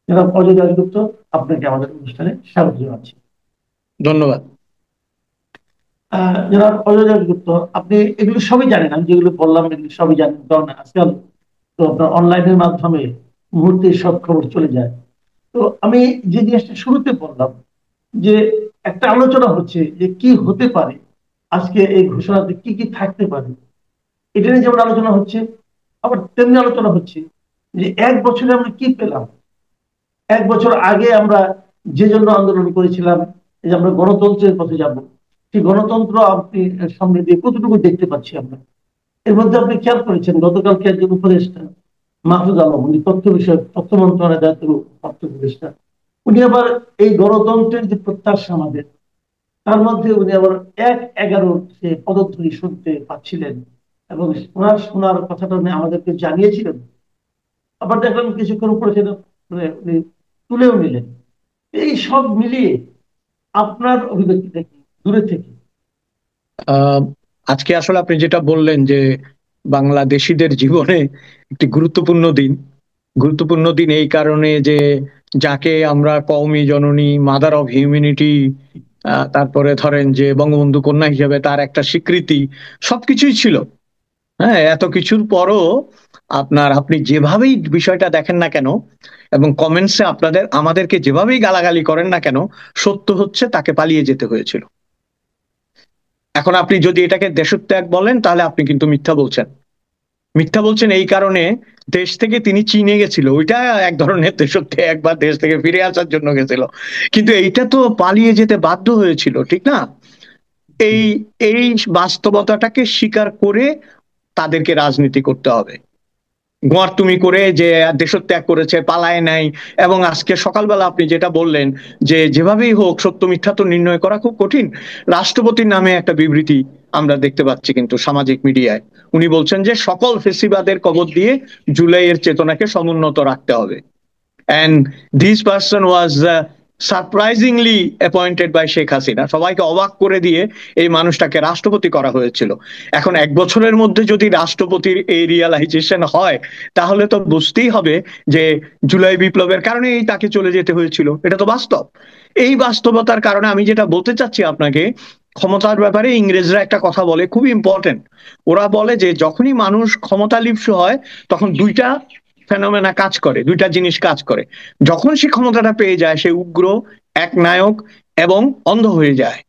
জনাব অজয় দাশগুপ্ত, আপনাকে আমাদের অনুষ্ঠানে স্বাগত জানাচ্ছি। ধন্যবাদ। জনাব অজয় দাশগুপ্ত, আপনি এগুলো সবই জানেন, আমি যেগুলো বললাম এগুলো সবই জানেন, কারণ আজকাল তো আপনার অনলাইনের মাধ্যমে মুহূর্তে সব খবর চলে যায়। তো আমি যে জিনিসটা শুরুতে বললাম যে একটা আলোচনা হচ্ছে যে কি হতে পারে, আজকে এই ঘোষণাতে কি কি থাকতে পারে, এটা নিয়ে যেমন আলোচনা হচ্ছে, আবার তেমনি আলোচনা হচ্ছে যে 1 বছরে আমরা কি পেলাম। 1 বছর আগে আমরা যে জন্য আন্দোলন করেছিলাম, এই যে আমরা গণতন্ত্রের পথে যাব, সেই গণতন্ত্র আপনি সামনে দিয়ে কতটুকু দেখতে পাচ্ছি আমরা। এর মধ্যে আপনি খেয়াল করেছেন গতকালকে একজন উপদেষ্টা মাহফুজ আলম, উনি তথ্য বিষয়ক তথ্য মন্ত্রণালয়ের দায়িত্ব উপদেষ্টা, উনি আবার এই গণতন্ত্রের যে প্রত্যাশা আমাদের, তার মধ্যে উনি আবার 1-11 সে পদধ্বনি শুনতে পাচ্ছিলেন, এবং ওনার শোনার কথাটা উনি আমাদেরকে জানিয়েছিলেন। আবার দেখলাম কিছুক্ষণ পরে সেটা মানে উনি তুলেও নিলেন। এই সব মিলিয়ে আপনার অভিব্যক্তিটা কি দূরে থেকে? আহ, আজকে আসলে আপনি যেটা বললেন যে বাংলাদেশীদের জীবনে একটি গুরুত্বপূর্ণ দিন এই কারণে যে যাকে আমরা কওমি জননী, মাদার অফ হিউম্যানিটি, তারপরে ধরেন যে বঙ্গবন্ধু কন্যা হিসেবে তার একটা স্বীকৃতি, সবকিছুই ছিল। হ্যাঁ, এত কিছুর পরও আপনি যেভাবেই বিষয়টা দেখেন না কেন এবং কমেন্টসে আমাদেরকে যেভাবেই গালাগালি করেন না কেন, সত্য হচ্ছে তাকে পালিয়ে যেতে হয়েছিল। এখন আপনি যদি এটাকে দেশত্যাগ বলেন তাহলে আপনি কিন্তু মিথ্যা বলছেন এই কারণে দেশ থেকে তিনি চীনে গেছিল, ওইটা এক ধরনের দেশত্যাগ বা দেশ থেকে ফিরে আসার জন্য গেছিল, কিন্তু এইটা তো পালিয়ে যেতে বাধ্য হয়েছিল, ঠিক না? এই এই বাস্তবতাটাকে স্বীকার করে তাদেরকে রাজনীতি করতে হবে। গোয়ার্তুমি করে যে দেশত্যাগ করেছে, পালায় নাই। এবং আজকে সকালবেলা আপনি যেটা বললেন যে যেভাবেই হোক সত্য মিথ্যা তো নির্ণয় করা খুব কঠিন। রাষ্ট্রপতির নামে একটা বিবৃতি আমরা দেখতে পাচ্ছি কিন্তু সামাজিক মিডিয়ায়, উনি বলছেন যে সকল ফেসিবাদের কবর দিয়ে জুলাইয়ের চেতনাকে সমুন্নত রাখতে হবে। And this person was surprisingly appointed by Sheikh Hasina, সবাইকে অবাক করে দিয়ে এই মানুষটাকে রাষ্ট্রপতি করা হয়েছিল। এখন 1 বছরের মধ্যে যদি রাষ্ট্রপতির এই রিয়ালাইজেশন হয়, তাহলে তো বুঝতেই হবে যে জুলাই বিপ্লবের কারণেই তাকে চলে যেতে হয়েছিল, এটা তো বাস্তব। এই বাস্তবতার কারণে আমি যেটা বলতে চাচ্ছি আপনাকে, ক্ষমতার ব্যাপারে ইংরেজরা একটা কথা বলে, খুব ইম্পর্টেন্ট। ওরা বলে যে যখনই মানুষ ক্ষমতা লিপ্স হয়, তখন দুইটা ফেনোমেনা কাজ করে, দুইটা জিনিস কাজ করে। যখন সে ক্ষমতাটা পেয়ে যায়, সে উগ্র, একনায়ক এবং অন্ধ হয়ে যায়।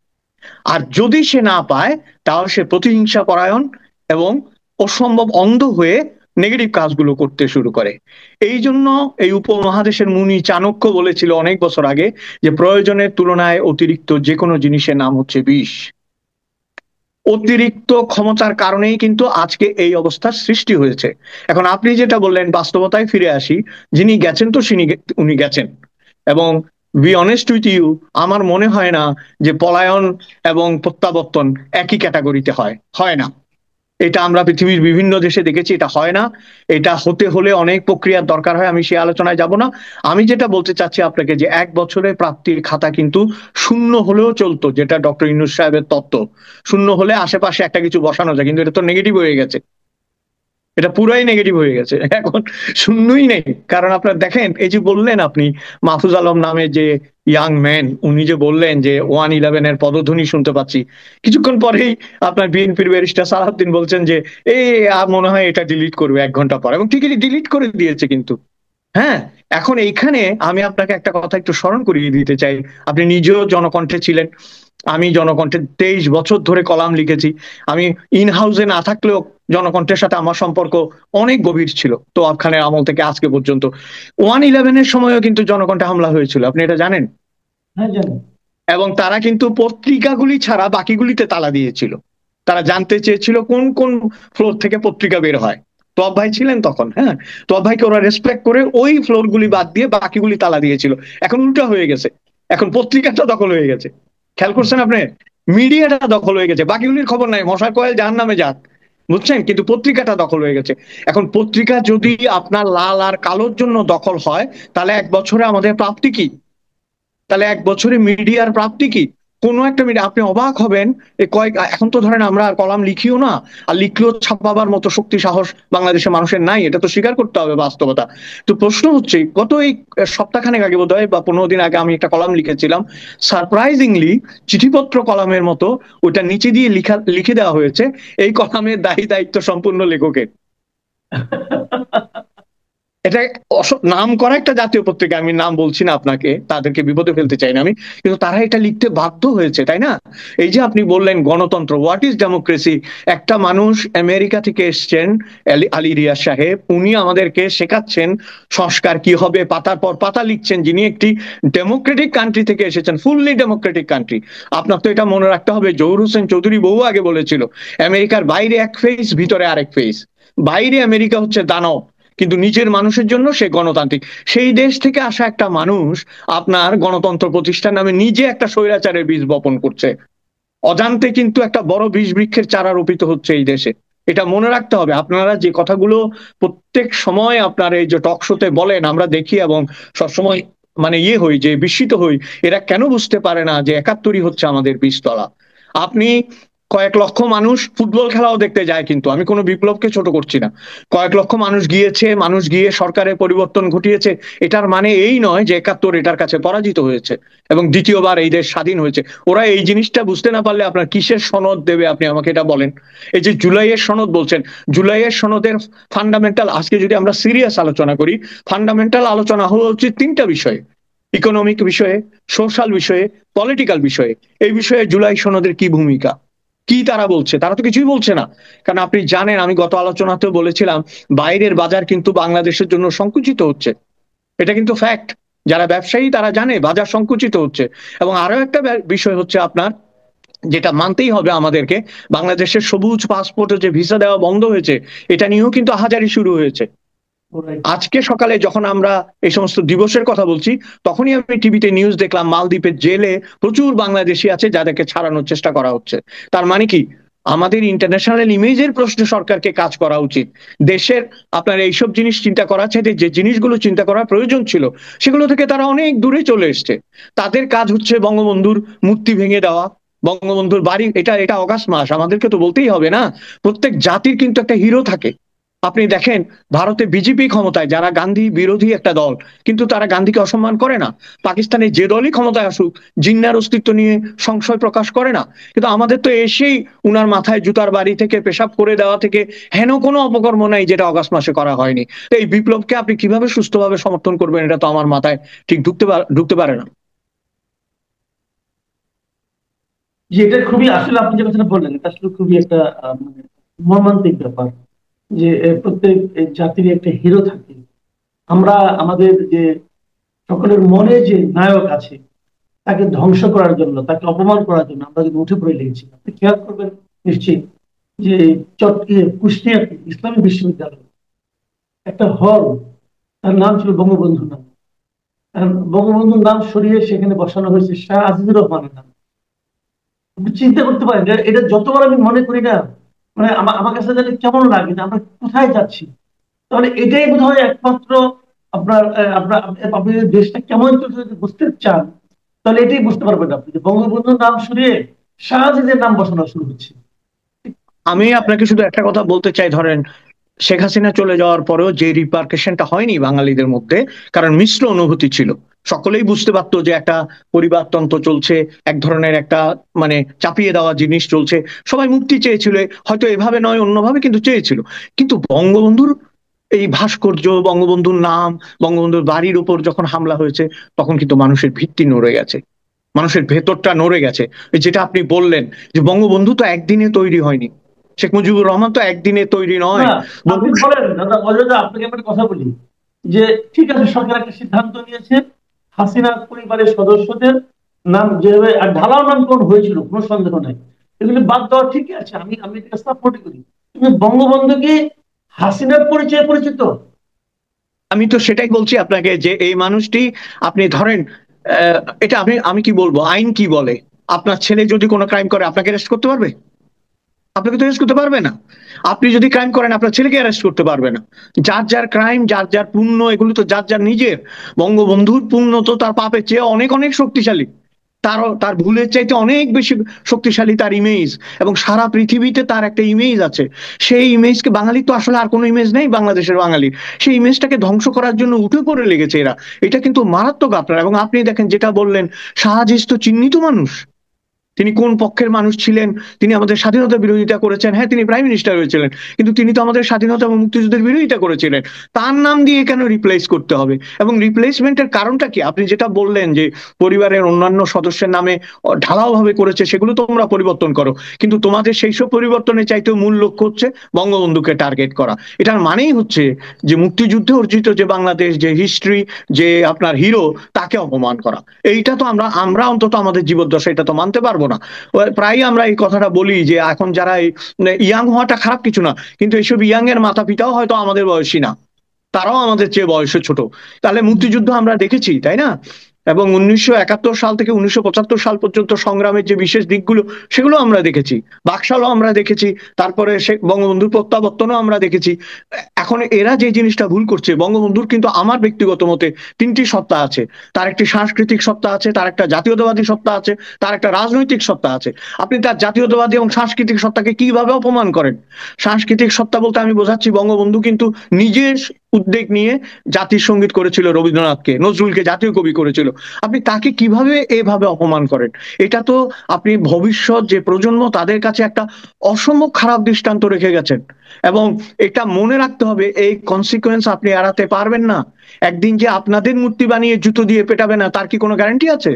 আর যদি সে না পায়, তাহলে সে প্রতিহিংসা পরায়ণ এবং অসম্ভব অন্ধ হয়ে নেগেটিভ কাজগুলো করতে শুরু করে। এই জন্য এই উপমহাদেশের মুনি চাণক্য বলেছিল অনেক বছর আগে যে প্রয়োজনের তুলনায় অতিরিক্ত যে কোনো জিনিসের নাম হচ্ছে বিষ। অতিরিক্ত ক্ষমতার কারণেই কিন্তু আজকে এই অবস্থার সৃষ্টি হয়েছে। এখন আপনি যেটা বললেন, বাস্তবতায় ফিরে আসি, যিনি গেছেন তো উনি গেছেন। এবং বি অনেস্ট উইথ ইউ, আমার মনে হয় না যে পলায়ন এবং প্রত্যাবর্তন একই ক্যাটাগরিতে হয়, হয় না। এটা আমরা পৃথিবীর বিভিন্ন দেশে দেখেছি, এটা হয় না। এটা হতে হলে অনেক প্রক্রিয়ার দরকার হয়, আমি সে আলোচনায় যাব না। আমি যেটা বলতে চাচ্ছি আপনাকে যে 1 বছরে প্রাপ্তির খাতা কিন্তু শূন্য হলেও চলতো, যেটা ডক্টর ইউনূস সাহেবের তত্ত্ব। শূন্য হলে আশেপাশে একটা কিছু বসানো যায়, কিন্তু এটা তো নেগেটিভ হয়ে গেছে, এটা পুরাই নেগেটিভ হয়ে গেছে। এখন শূন্যই নেই। কারণ আপনার দেখেন, এই যে বললেন আপনি মাহফুজ আলম নামে যে ইয়াং ম্যান, উনি যে বললেন যে 111-এর পদধ্বনি শুনতে পাচ্ছি, কিছুক্ষণ পরেই আপনার বিএনপির ব্যারিস্টার সালাউদ্দিন বলছেন যে এই মনে হয় এটা ডিলিট করবে 1 ঘন্টা পর, এবং ঠিকই ডিলিট করে দিয়েছে কিন্তু। হ্যাঁ, এখন এইখানে আমি আপনাকে একটা কথা একটু স্মরণ করিয়ে দিতে চাই। আপনি নিজেও জনকণ্ঠে ছিলেন, আমি জনকণ্ঠে 23 বছর ধরে কলাম লিখেছি। আমি ইন হাউসে না থাকলেও জনকণ্ঠের সাথে আমার সম্পর্ক অনেক গভীর ছিল, তো খানের আমল থেকে আজকে পর্যন্ত। 111-এর সময়ও কিন্তু জনকণ্ঠে হামলা হয়েছিল, আপনি এটা জানেন? হ্যাঁ, জানেন। এবং তারা কিন্তু পত্রিকাগুলি ছাড়া বাকিগুলিতে তালা দিয়েছিল। তারা জানতে চেয়েছিল কোন কোন ফ্লোর থেকে পত্রিকা বের হয়। তোয়াব ভাই ছিলেন তখন, হ্যাঁ। তোয়াব ভাইকে ওরা রেসপেক্ট করে ওই ফ্লোর গুলি বাদ দিয়ে বাকিগুলি তালা দিয়েছিল। এখন উল্টা হয়ে গেছে, এখন পত্রিকাটা দখল হয়ে গেছে। খেয়াল করছেন আপনি? মিডিয়াটা দখল হয়ে গেছে, বাকিগুলির খবর নাই, মশার কয়েল জাহান্নামে যাক, বুঝছেন? কিন্তু পত্রিকাটা দখল হয়ে গেছে। এখন পত্রিকা যদি আপনার লাল আর কালোর জন্য দখল হয়, তাহলে 1 বছরে আমাদের প্রাপ্তি কি? তাহলে 1 বছরে মিডিয়ার প্রাপ্তি কি? কোনো একটা মিডিয়া আপনি অবাক হবেন, এখন তো ধরেন আমরা কলাম লিখিও না, আর লিখলেও ছাপাবার মতো শক্তি সাহস বাংলাদেশের মানুষের নাই, এটা তো স্বীকার করতে হবে বাস্তবতা। তো প্রশ্ন হচ্ছে, গত এই সপ্তাহখানেক আগে বোধহয় বা 15 দিন আগে আমি একটা কলাম লিখেছিলাম, সারপ্রাইজিংলি চিঠিপত্র কলামের মতো ওটা নিচে দিয়ে লিখে দেওয়া হয়েছে এই কলামের দায়িত্ব সম্পূর্ণ লেখকের। এটা নাম করা একটা জাতীয় পত্রিকা, আমি নাম বলছি না আপনাকে, তাদেরকে বিপদে ফেলতে চাই না আমি, কিন্তু তারা এটা লিখতে বাধ্য হয়েছে, তাই না? এই যে আপনি বললেন গণতন্ত্র, হোয়াট ইজ ডেমোক্রেসি, একটা মানুষ আমেরিকা থেকে এসছেন, আলী রিয়াজ সাহেব, উনি আমাদেরকে শেখাচ্ছেন সংস্কার কি হবে, পাতার পর পাতা লিখছেন, যিনি একটি ডেমোক্রেটিক কান্ট্রি থেকে এসেছেন, ফুললি ডেমোক্রেটিক কান্ট্রি। আপনার তো এটা মনে রাখতে হবে, জহুর হোসেন চৌধুরী বহু আগে বলেছিল, আমেরিকার বাইরে এক ফেস, ভিতরে আরেক ফেস। বাইরে আমেরিকা হচ্ছে দানব, কিন্তু নিজের মানুষের জন্য সে গণতান্ত্রিক। সেই দেশ থেকে আসা একটা মানুষ আপনার গণতন্ত্র প্রতিষ্ঠান নামে নিজে একটা স্বৈরাচারের বীজ বপন করছে, অজান্তে কিন্তু একটা বড় বীজ বৃক্ষের চারা রোপিত হচ্ছে এই দেশে। এটা মনে রাখতে হবে। আপনারা যে কথাগুলো প্রত্যেক সময় আপনার এই যে টক শোতে বলেন, আমরা দেখি এবং সবসময় মানে হই, যে বিস্মিত হই, এরা কেন বুঝতে পারে না যে 71ই হচ্ছে আমাদের বীজতলা। আপনি কয়েক লক্ষ মানুষ ফুটবল খেলাও দেখতে যায়, কিন্তু আমি কোনো বিপ্লবকে ছোট করছি না। কয়েক লক্ষ মানুষ গিয়েছে, মানুষ গিয়ে সরকারের পরিবর্তন ঘটিয়েছে, এটার মানে এই নয় যে 71 এটার কাছে পরাজিত হয়েছে এবং দ্বিতীয়বার এই দেশ স্বাধীন হয়েছে। ওরা এই জিনিসটা বুঝতে না পারলে আপনার কিসের সনদ দেবে, আপনি আমাকে এটা বলেন। এই যে জুলাইয়ের সনদ বলছেন, জুলাইয়ের সনদের ফান্ডামেন্টাল, আজকে যদি আমরা সিরিয়াস আলোচনা করি, ফান্ডামেন্টাল আলোচনা হওয়া উচিত তিনটা বিষয়ে: ইকোনমিক বিষয়ে, সোশ্যাল বিষয়ে, পলিটিক্যাল বিষয়ে। এই বিষয়ে জুলাই সনদের কি ভূমিকা, কি তারা বলছে? তারা তো কিছুই বলছে না। কারণ আপনি জানেন, আমি গত আলোচনাতেও বলেছিলাম, বাইরের বাজার কিন্তু বাংলাদেশের জন্য সংকুচিত হচ্ছে, এটা কিন্তু ফ্যাক্ট। যারা ব্যবসায়ী তারা জানে বাজার সংকুচিত হচ্ছে। এবং আরো একটা বিষয় হচ্ছে আপনার, যেটা মানতেই হবে আমাদেরকে, বাংলাদেশের সবুজ পাসপোর্টে যে ভিসা দেওয়া বন্ধ হয়েছে, এটা নিয়েও কিন্তু আহাজারি শুরু হয়েছে। আজকে সকালে যখন আমরা এই সমস্ত দিবসের কথা বলছি, তখনই আমি টিভিতে নিউজ দেখলাম, মালদ্বীপের জেলে প্রচুর বাংলাদেশি আছে যাদেরকে ছাড়ানোর চেষ্টা করা হচ্ছে। তার মানে কি, আমাদের ইন্টারন্যাশনাল ইমেজের প্রশ্নে সরকারকে কাজ করা উচিত। দেশের আপনার এইসব জিনিস চিন্তা করা চাইতে যে জিনিসগুলো চিন্তা করার প্রয়োজন ছিল, সেগুলো থেকে তারা অনেক দূরে চলে এসছে। তাদের কাজ হচ্ছে বঙ্গবন্ধুর মূর্তি ভেঙে দেওয়া, বঙ্গবন্ধুর বাড়ি, এটা এটা অগাস্ট মাস, আমাদেরকে তো বলতেই হবে না, প্রত্যেক জাতির কিন্তু একটা হিরো থাকে। আপনি দেখেন, ভারতে বিজেপি ক্ষমতায়, যারা গান্ধী বিরোধী একটা দল, কিন্তু তারা গান্ধীকে অসম্মান করে না। পাকিস্তানে যে দলই ক্ষমতায় আসুক, জিন্নার অস্তিত্ব নিয়ে সংশয় প্রকাশ করে না। কিন্তু আমাদের তো এসেই উনার মাথায় জুতার বাড়ি থেকে, পেশাব করে দেওয়া থেকে হেন কোনো অপকর্ম নাই যেটা অগাস্ট মাসে করা হয়নি। তো এই বিপ্লবকে আপনি কিভাবে সুস্থভাবে সমর্থন করবেন, এটা তো আমার মাথায় ঠিক ঢুকতে পারে না। যে এটা খুবই, আসলে আপনি যে কথাটা বললেন, এটা আসলে খুবই একটা মানে মর্মান্তিক ব্যাপার, যে প্রত্যেক জাতির একটা হিরো থাকে। আমরা আমাদের যে সকলের মনে যে নায়ক আছে, তাকে ধ্বংস করার জন্য, তাকে অপমান করার জন্য আমরা কিন্তু উঠে পড়ে লেগেছি। আপনি খেয়াল করবেন নিশ্চিত যে কুষ্টিয়াতে ইসলামী বিশ্ববিদ্যালয় একটা হল, তার নাম ছিল বঙ্গবন্ধু নাম। আর বঙ্গবন্ধুর নাম সরিয়ে সেখানে বসানো হয়েছে শাহ আজিজুর রহমানের নাম। আপনি চিন্তা করতে পারেন, এটা যতবার আমি মনে করি না, মানে আমার কাছে জানি কেমন লাগে যে আমরা কোথায় যাচ্ছি। তাহলে এটাই বোধ হয় একমাত্র আপনার আপনার আপনি যদি দেশটা কেমন চলছে যদি বুঝতে চান, তাহলে এটাই বুঝতে পারবেন আপনি, যে বঙ্গবন্ধুর নাম সরিয়ে শাহজিদের নাম বসানো শুরু হচ্ছে। আমি আপনাকে শুধু একটা কথা বলতে চাই, ধরেন শেখ হাসিনা চলে যাওয়ার পরেও যে রিপার্কেশনটা হয়নি বাঙালিদের মধ্যে, কারণ মিশ্র অনুভূতি ছিল। সকলেই বুঝতে পারতো যে একটা পরিবারতন্ত্র চলছে, এক ধরনের একটা মানে চাপিয়ে দেওয়া জিনিস চলছে, সবাই মুক্তি চেয়েছিল, হয়তো এভাবে নয় অন্যভাবে, কিন্তু চেয়েছিল। কিন্তু বঙ্গবন্ধুর এই ভাস্কর্য, বঙ্গবন্ধুর নাম, বঙ্গবন্ধুর বাড়ির উপর যখন হামলা হয়েছে, তখন কিন্তু মানুষের ভিত্তি নড়ে গেছে, মানুষের ভেতরটা নড়ে গেছে। যেটা আপনি বললেন যে বঙ্গবন্ধু তো একদিনে তৈরি হয়নি, শেখ মুজিবুর রহমান তো একদিনে তৈরি না, নয়। আপনি বলেন দাদা অযোধ্যা, আপনাকে একটা কথা বলি, যে ঠিক আছে সরকার একটা সিদ্ধান্ত নিয়েছে, হাসিনা পরিবারের সদস্যদের নাম যেভাবে আর ঢালাও নামকরণ হয়েছিল, কোনো সন্দেহ নাই, এগুলি বাদ দেওয়া ঠিকই আছে, আমি আমি এটা সাপোর্ট করি। কিন্তু বঙ্গবন্ধু কি হাসিনার পরিচয়ে পরিচিত? আমি তো সেটাই বলছি আপনাকে, যে এই মানুষটি, আপনি ধরেন এটা আমি আমি কি বলবো, আইন কি বলে, আপনার ছেলে যদি কোনো ক্রাইম করে আপনাকে অ্যারেস্ট করতে পারবে? আপনাকে তো অ্যারেস্ট করতে পারবে না। আপনি যদি ক্রাইম করেন আপনার ছেলেকে অ্যারেস্ট করতে পারবে না। যার যার ক্রাইম, যার যার পুণ্য, এগুলো তো যার যার নিজের। বঙ্গবন্ধুর পুণ্য তো তার পাপের চেয়ে অনেক অনেক শক্তিশালী। তার ভুলের চাইতে অনেক বেশি শক্তিশালী তার ইমেজ, এবং সারা পৃথিবীতে তার একটা ইমেজ আছে। সেই ইমেজকে, বাঙালির তো আসলে আর কোনো ইমেজ নেই বাংলাদেশের বাঙালির, সেই ইমেজটাকে ধ্বংস করার জন্য উঠে পড়ে লেগেছে এরা। এটা কিন্তু মারাত্মক আপনার। এবং আপনি দেখেন, যেটা বললেন, শাহ আজিজ তো চিহ্নিত মানুষ। তিনি কোন পক্ষের মানুষ ছিলেন? তিনি আমাদের স্বাধীনতা বিরোধিতা করেছেন, হ্যাঁ তিনি প্রাইম মিনিস্টার হয়েছিলেন, কিন্তু তিনি তো আমাদের স্বাধীনতা এবং মুক্তিযুদ্ধের বিরোধিতা করেছিলেন। তার নাম দিয়ে কেন রিপ্লেস করতে হবে? এবং রিপ্লেসমেন্টের কারণটা কি? আপনি যেটা বললেন যে পরিবারের অন্যান্য সদস্যের নামে ঢালাও ভাবে করেছে, সেগুলো তোমরা পরিবর্তন করো, কিন্তু তোমাদের সেই সব পরিবর্তনের চাইতেও মূল লক্ষ্য হচ্ছে বঙ্গবন্ধুকে টার্গেট করা। এটার মানেই হচ্ছে যে মুক্তিযুদ্ধে অর্জিত যে বাংলাদেশ, যে হিস্ট্রি, যে আপনার হিরো, তাকে অপমান করা। এইটা তো আমরা আমরা অন্তত আমাদের জীবদ্দশা এটা তো মানতে পারবো না। প্রায় আমরা এই কথাটা বলি যে এখন যারা ইয়াং হওয়াটা খারাপ কিছু না, কিন্তু এইসব ইয়াং এর মাতা পিতাও হয়তো আমাদের বয়সী না, তারাও আমাদের চেয়ে বয়সে ছোট। তাহলে মুক্তিযুদ্ধ আমরা দেখেছি, তাই না? এবং 1971 সাল থেকে 1975 সাল পর্যন্ত সংগ্রামের যে বিশেষ দিকগুলো, সেগুলো আমরা দেখেছি। বাকশালও আমরা দেখেছি, তারপরে বঙ্গবন্ধুর প্রত্যাবর্তনও আমরা দেখেছি। এখন এরা যে জিনিসটা ভুল করছে, বঙ্গবন্ধুর কিন্তু আমার ব্যক্তিগত মতে তিনটি সত্তা আছে। তার একটি সাংস্কৃতিক সত্তা আছে, তার একটা জাতীয়তাবাদী সত্তা আছে, তার একটা রাজনৈতিক সত্তা আছে। আপনি তার জাতীয়তাবাদী এবং সাংস্কৃতিক সত্তাকে কিভাবে অপমান করেন? সাংস্কৃতিক সত্তা বলতে আমি বোঝাচ্ছি, বঙ্গবন্ধু কিন্তু নিজের উদ্যোগ নিয়ে জাতির সঙ্গীত করেছিল, রবীন্দ্রনাথকে, নজরুলকে জাতীয় কবি করেছিল। আপনি তাকে কিভাবে এভাবে অপমান করেন? এটা তো আপনি ভবিষ্যৎ যে প্রজন্ম, তাদের কাছে একটা অসম্ভব খারাপ দৃষ্টান্ত রেখে গেছেন। এবং এটা মনে রাখতে হবে, এই কনসিকুয়েন্স আপনি এড়াতে পারবেন না। একদিন যে আপনাদের মূর্তি বানিয়ে জুতো দিয়ে পেটাবে না, তার কি কোনো গ্যারান্টি আছে?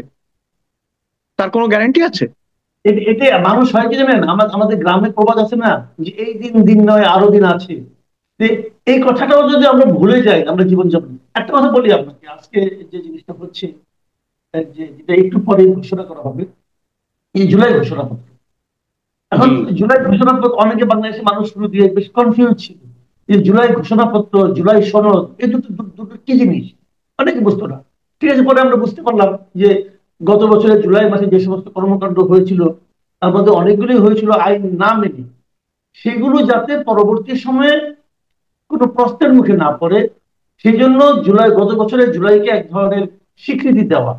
তার কোনো গ্যারান্টি আছে? এটা মানুষ হয় কি জানেন, আমাদের গ্রামে প্রবাদ আছে না, যে এই দিন দিন নয় আরো দিন আছে। যে এই কথাটাও যদি আমরা ভুলে যাই আমরা জীবনযাপন। একটা কথা বলি আপনাকে, আজকে যে জিনিসটা হচ্ছে, যে যেটা একটু পরে ঘোষণা করা হবে, এই জুলাই ঘোষণাপত্র। এখন জি। জুলাই ঘোষণাপত্র অনেকে বাংলাদেশের মানুষ শুরু দিয়ে বেশ কনফিউজ ছিল, যে জুলাই ঘোষণাপত্র, জুলাই সনদ, এই দুটো দুটো কি জিনিস, অনেকে বুঝতো না। ঠিক আছে, পরে আমরা বুঝতে পারলাম যে গত বছরের জুলাই মাসে যে সমস্ত কর্মকাণ্ড হয়েছিল, তার মধ্যে অনেকগুলোই হয়েছিল আইন না মেনে। সেগুলো যাতে পরবর্তী সময়ে কোনো প্রশ্নের মুখে না পড়ে, সেই জন্য গত বছরের জুলাইকে এক ধরনের স্বীকৃতি দেওয়া,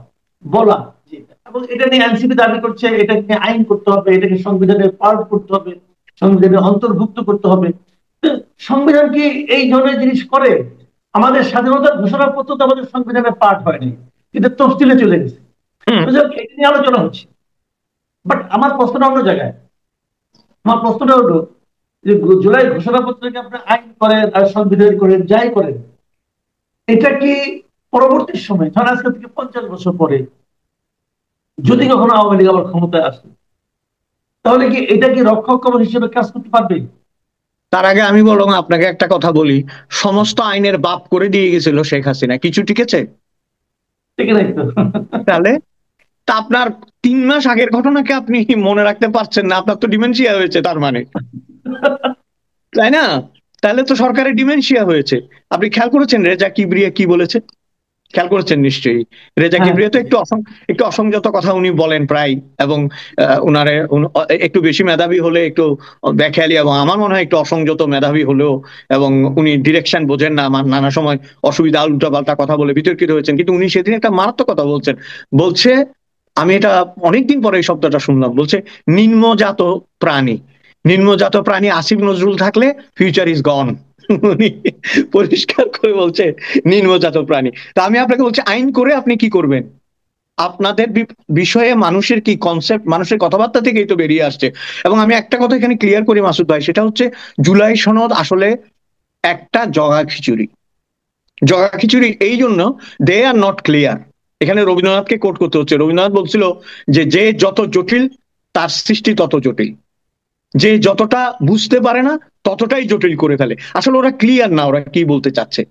বলা যে, এবং এটা নিয়ে এনসিপি দাবি করছে এটাকে আইন করতে হবে, এটাকে সংবিধানের পার্ট করতে হবে, সংবিধানের অন্তর্ভুক্ত করতে হবে। সংবিধান কি এই ধরনের জিনিস করে? আমাদের স্বাধীনতার ঘোষণাপত্র তো আমাদের সংবিধানের পার্ট হয়নি, কিন্তু তফসিলে চলে গেছে। হুম। এটা নিয়ে আলোচনা হচ্ছে, বাট আমার প্রশ্নটা অন্য জায়গায়। আমার প্রশ্নটা হলো যে জুলাই ঘোষণাপত্রকে আপনি আইন করেন আর সংবিধান করেন, যাই করেন, এটা কি পরবর্তী সময়, ধরেন আজকে থেকে 50 বছর পরে যদি কখনো আওয়ামী লীগ আবার ক্ষমতায় আসে, তাহলে কি এটা কি রক্ষক কবচ হিসেবে কাজ করতে পারবে? তার আগে আমি বরং আপনাকে একটা কথা বলি, সমস্ত আইনের বাপ করে দিয়ে গেছিল শেখ হাসিনা, কিছু টিকেছে? ঠিক নাই তো? তাহলে তা আপনার 3 মাস আগের ঘটনাকে আপনি মনে রাখতে পারছেন না? আপনার তো ডিমেনশিয়া হয়েছে তার মানে, তাই না? তাহলে তো সরকারের ডিমেনশিয়া হয়েছে। আপনি খেয়াল করেছেন রেজা কিবরিয়া কি বলেছে? খেয়াল করেছেন নিশ্চয়ই। রেজা হ্যাঁ, কিবরিয়া তো একটু অসংযত কথা উনি বলেন প্রায়। এবং একটু বেশি মেধাবী হলে একটু বেখেয়ালি, এবং আমার মনে হয় একটু অসংযত মেধাবী হলেও, এবং উনি ডিরেকশন বোঝেন না, আমার নানা সময় অসুবিধা, উল্টাপাল্টা কথা বলে বিতর্কিত হয়েছেন। কিন্তু উনি সেদিন একটা মারাত্মক কথা বলছেন। বলছে, আমি এটা অনেকদিন পরে এই শব্দটা শুনলাম, বলছে নিম্নজাত প্রাণী। নিম্নজাত প্রাণী আসিফ নজরুল থাকলে ফিউচার ইজ গন। উনি পরিষ্কার করে বলছে নিম্নজাত প্রাণী। তা আমি আপনাকে বলছি, আইন করে আপনি কি করবেন? আপনাদের বিষয়ে মানুষের কি কনসেপ্ট, মানুষের কথাবার্তা থেকেই তো বেরিয়ে আসছে। এবং আমি একটা কথা এখানে ক্লিয়ার করি মাসুদ ভাই, সেটা হচ্ছে জুলাই সনদ আসলে একটা জগা খিচুড়ি। জগা খিচুড়ি এই জন্য, দে আর নট ক্লিয়ার। এখানে রবীন্দ্রনাথকে কোট করতে হচ্ছে। রবীন্দ্রনাথ বলছিল যে যত জটিল তার সৃষ্টি তত জটিল, যে যতটা বুঝতে পারে না ততটাই জটিল করে ফেলে। আসলে ওরা ক্লিয়ার না, ওরা কি বলতে চাচ্ছে।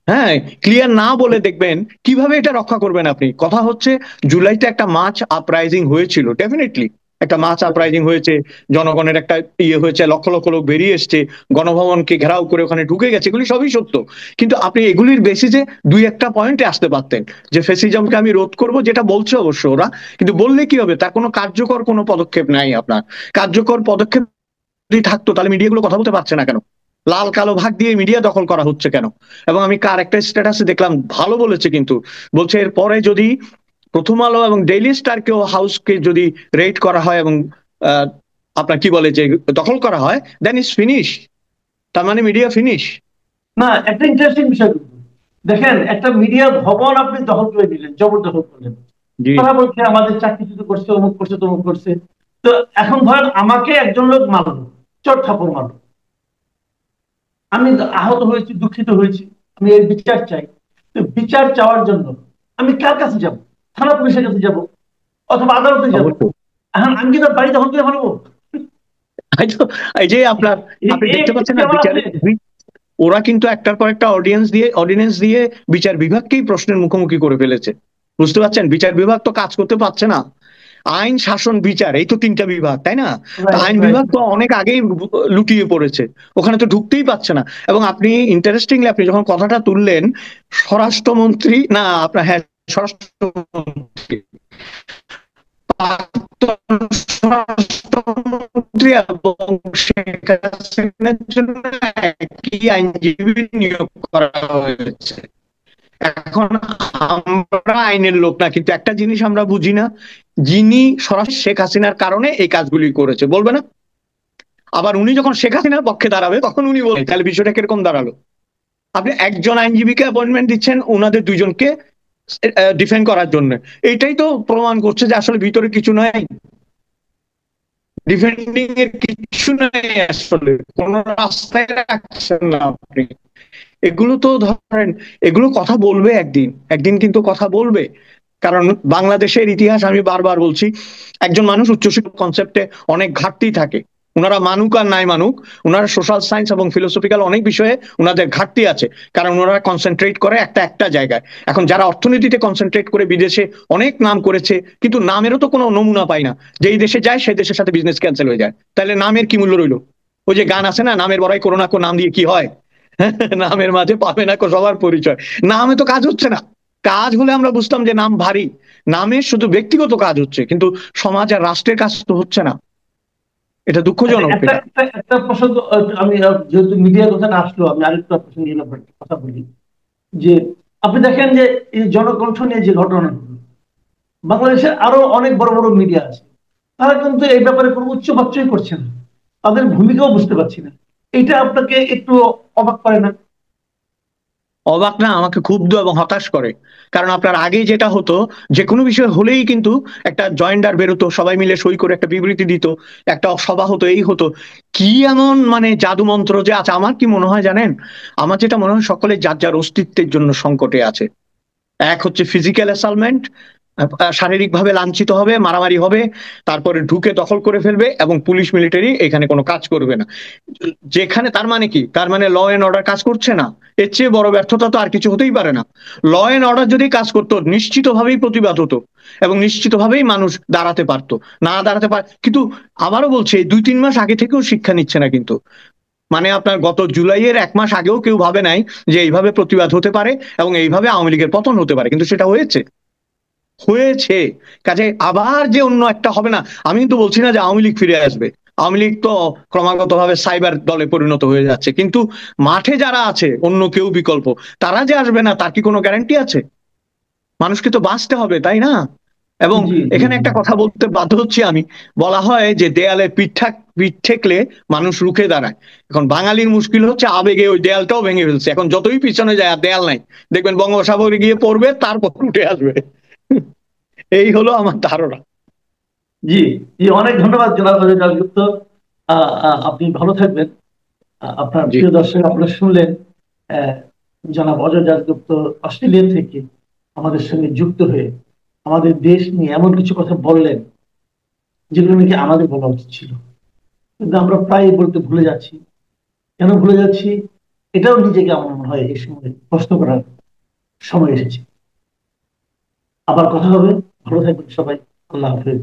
হ্যাঁ, ক্লিয়ার না বলে দেখবেন কিভাবে এটা রক্ষা করবেন আপনি। কথা হচ্ছে, জুলাইতে একটা মার্চ আপরাইজিং হয়েছিল, ডেফিনেটলি একটা মার্চ আপরাইজিং হয়েছে, জনগণের একটা ইয়ে হয়েছে, লক্ষ লক্ষ লোক বেরিয়ে এসছে, গণভবনকে ঘেরাও করে ওখানে ঢুকে গেছে, এগুলি সবই সত্য। কিন্তু আপনি এগুলির বেসিসে দুই একটা পয়েন্টে আসতে পারতেন, যে ফেসিজমকে আমি রোধ করব, যেটা বলছে অবশ্য ওরা, কিন্তু বললে কি হবে, তার কোনো কার্যকর কোনো পদক্ষেপ নাই আপনার। কার্যকর পদক্ষেপ যদি থাকতো, তাহলে মিডিয়াগুলো কথা বলতে পারছে না কেন? লাল কালো ভাগ দিয়ে মিডিয়া দখল করা হচ্ছে কেন? এবং আমি কার একটা স্ট্যাটাসে দেখলাম, ভালো বলেছে কিন্তু, বলছে এরপরে যদি প্রথম আলো এবং ডেইলি স্টারকেও হাউসকে যদি রেট করা হয় এবং আহ, আপনার কি বলে যে দখল করা হয়, দেন ইজ ফিনিশ, তার মানে মিডিয়া ফিনিশ। না, একটা ইন্টারেস্টিং বিষয় কিন্তু দেখেন, একটা মিডিয়া ভবন আপনি দখল করে দিলেন, জবরদখল করলেন। জি। তারা বলছে আমাদের চাকরি করছে, অমুক করছে, তমুক করছে। তো এখন ধরেন আমাকে একজন লোক মারলো, চোর থাপড় মারলো, আমি আহত হয়েছি, দুঃখিত হয়েছি, আমি এর বিচার চাই। তো বিচার চাওয়ার জন্য আমি কার কাছে যাব? থানা পুলিশের কাছে যাব, অথবা আদালতে যাব। অবশ্যই। এখন আমি কি তার বাড়ি দখল করে ফেলবো? এই তো, এই যে আপনার, আপনি এই দেখতে পাচ্ছেন যুক্তি না আমার আছে? বিচারের, ওরা কিন্তু একটার পর একটা অর্ডিন্যান্স দিয়ে বিচার বিভাগকেই প্রশ্নের মুখোমুখি করে ফেলেছে। বুঝতে পারছেন, বিচার বিভাগ তো কাজ করতে পারছে না। আইন, শাসন, বিচার, এই তো তিনটা বিভাগ, তাই না? তো রাইট, আইন রাইট। বিভাগ তো অনেক আগেই লুটিয়ে পড়েছে, ওখানে তো ঢুকতেই পারছে না। এবং আপনি ইন্টারেস্টিংলি আপনি যখন কথাটা তুললেন, স্বরাষ্ট্রমন্ত্রী না আপনার, হ্যাঁ, স্বরাষ্ট্রমন্ত্রী, প্রাক্তন স্বরাষ্ট্রমন্ত্রী এবং শেখ হাসিনার জন্য একই আইনজীবী নিয়োগ করা হয়েছে। এখন আমরা আইনের লোক না, কিন্তু একটা জিনিস আমরা বুঝি না, যিনি সরাসরি শেখ হাসিনার কারণে এই কাজগুলি করেছে বলবে না, আবার উনি যখন শেখ হাসিনার পক্ষে দাঁড়াবে তখন উনি বলবেন, তাহলে বিষয়টা কিরকম দাঁড়ালো? আপনি একজন আইনজীবীকে অ্যাপয়েন্টমেন্ট দিচ্ছেন ওনাদের দুইজনকে ডিফেন্ড করার জন্য, এইটাই তো প্রমাণ করছে যে আসলে ভিতরে কিছু নাই, ডিফেন্ডিং এর কিছু নাই, আসলে কোন রাস্তায় রাখছেন না আপনি। এগুলো তো ধরেন, এগুলো কথা বলবে একদিন, একদিন কিন্তু কথা বলবে। কারণ বাংলাদেশের ইতিহাস আমি বারবার বলছি, একজন মানুষ উচ্চশিক্ষা কনসেপ্টে অনেক ঘাটতি থাকে, ওনারা মানুক আর নাই মানুক, ওনারা সোশ্যাল সায়েন্স এবং ফিলোসফিক্যাল অনেক বিষয়ে ওনাদের ঘাটতি আছে, কারণ ওনারা কনসেন্ট্রেট করে একটা একটা জায়গায়। এখন যারা অর্থনীতিতে কনসেন্ট্রেট করে বিদেশে অনেক নাম করেছে, কিন্তু নামেরও তো কোনো নমুনা পাই না, যেই দেশে যায় সেই দেশের সাথে বিজনেস ক্যান্সেল হয়ে যায়, তাহলে নামের কি মূল্য রইলো? ওই যে গান আছে না, নামের বড়াই করো না কো, নাম দিয়ে কি হয়? নামের মাঝে পাবে না কো সবার পরিচয়। নামে তো কাজ হচ্ছে না। কাজ হলে আমরা বুঝতাম যে নাম ভারী, নামে শুধু ব্যক্তিগত কাজ হচ্ছে, কিন্তু সমাজ আর রাষ্ট্রের কাজ তো হচ্ছে না। এটা আচ্ছা, দুঃখজনক একটা এটা। একটা একটা প্রসঙ্গ, আমি যেহেতু মিডিয়ার কথা না আসলো, আমি আরেকটা প্রসঙ্গ নিয়ে কথা বলি। যে আপনি দেখেন যে এই জনকণ্ঠ নিয়ে যে ঘটনা ঘটলো, বাংলাদেশে আরো অনেক বড় বড় মিডিয়া আছে, তারা কিন্তু এই ব্যাপারে কোনো উচ্চবাচ্যই করছে না, তাদের ভূমিকাও বুঝতে পারছি না। এটা আপনাকে একটু অবাক করে না? অবাক না, আমাকে ক্ষুব্ধ এবং হতাশ করে। কারণ আপনার আগে যেটা হতো, যে কোনো বিষয় হলেই কিন্তু একটা জয়েন্ডার বেরোতো, সবাই মিলে সই করে একটা বিবৃতি দিত, একটা সভা হতো, এই হতো। কি এমন মানে জাদু মন্ত্র যে আছে? আমার কি মনে হয় জানেন, আমার যেটা মনে হয়, সকলে যার যার অস্তিত্বের জন্য সংকটে আছে। এক হচ্ছে ফিজিক্যাল অ্যাসালমেন্ট, শারীরিক ভাবে লাঞ্ছিত হবে, মারামারি হবে, তারপরে ঢুকে দখল করে ফেলবে, এবং পুলিশ মিলিটারি এখানে কোনো কাজ করবে না। যেখানে তার মানে কি, তার মানে ল এন্ড অর্ডার কাজ করছে না। এর চেয়ে বড় ব্যর্থতা তো আর কিছু হতেই পারে না। ল এন্ড অর্ডার যদি কাজ করতো, নিশ্চিতভাবেই প্রতিবাদ হতো এবং নিশ্চিতভাবেই মানুষ দাঁড়াতে পারতো। না দাঁড়াতে পার, কিন্তু আবারও বলছে, এই 2-3 মাস আগে থেকেও শিক্ষা নিচ্ছে না কিন্তু। মানে আপনার গত জুলাইয়ের 1 মাস আগেও কেউ ভাবে নাই যে এইভাবে প্রতিবাদ হতে পারে এবং এইভাবে আওয়ামী লীগের পতন হতে পারে, কিন্তু সেটা হয়েছে, হয়েছে। কাজে আবার যে অন্য একটা হবে না, আমি কিন্তু বলছি না যে আওয়ামী লীগ ফিরে আসবে। আওয়ামী লীগ তো ক্রমাগত ভাবে সাইবার দলে পরিণত হয়ে যাচ্ছে, কিন্তু মাঠে যারা আছে অন্য কেউ বিকল্প, তারা যে আসবে না তার কি কোনো গ্যারান্টি আছে? মানুষকে তো বাঁচতে হবে, তাই না? এবং জি, জি, এখানে জি। একটা কথা বলতে বাধ্য হচ্ছি আমি, বলা হয় যে দেয়ালে পিঠ ঠেকলে মানুষ রুখে দাঁড়ায়। এখন বাঙালির মুশকিল হচ্ছে আবেগে ওই দেয়ালটাও ভেঙে ফেলছে, এখন যতই পিছনে যায় আর দেয়াল নাই, দেখবেন বঙ্গোপসাগরে গিয়ে পড়বে, তারপর উঠে আসবে। এই হলো আমার ধারণা। জি, জি, অনেক ধন্যবাদ জনাব অজয় গুপ্ত। আপনি ভালো থাকবেন। আপনার জি। প্রিয় দর্শক, আপনারা শুনলেন আহ, জনাব অজয় দাশগুপ্ত অস্ট্রেলিয়া থেকে আমাদের সঙ্গে যুক্ত হয়ে আমাদের দেশ নিয়ে এমন কিছু কথা বললেন, যেগুলো নাকি আমাদের বলা উচিত ছিল, কিন্তু আমরা প্রায় বলতে ভুলে যাচ্ছি। কেন ভুলে যাচ্ছি, এটাও নিজেকে আমার মনে হয় এই সময় প্রশ্ন করার সময় এসেছে। আবার কথা হবে। ভালো থাকবেন সবাই। আল্লাহ হাফেজ।